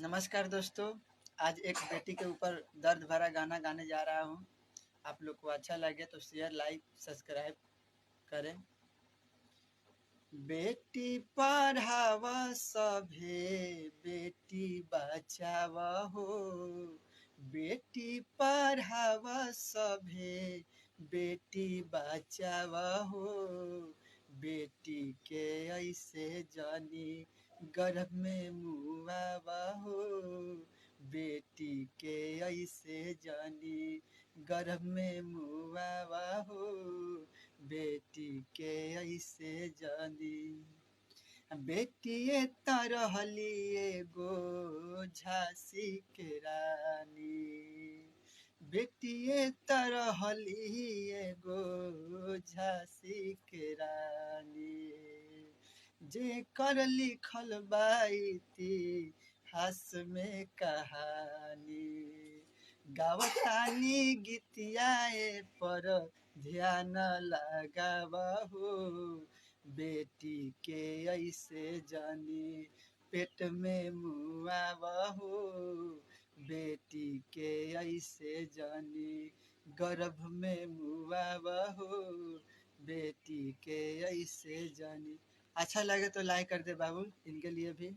नमस्कार दोस्तों। आज एक बेटी के ऊपर दर्द भरा गाना गाने जा रहा हूँ। आप लोग को अच्छा लगे तो शेयर, लाइक, सब्सक्राइब करें। बेटी पढ़ावा सभे, बेटी बचावा हो। बेटी पढ़ावा सभे, बेटी बचावा हो। बेटी के ऐसे जानी गर्भ में मुआवा हो। बेटी के ऐसे जानी गर्भ में मुआवा हो। बेटी के ऐसे जानी। बेटिए त रहली एगो झांसी के रानी। बेटिए त रहली एगो झांसी के रानी। जे कर लिखल बा इतिहास में कहानी। गावतानी गीतिया पर ध्यान लगावा हो। बेटी के ऐसे जानी पेट में मुआवा हो। बेटी के ऐसे जानी गर्भ में मुआवा हो। बेटी के ऐसे जानी। अच्छा लगे तो लाइक कर दे बाबू, इनके लिए भी।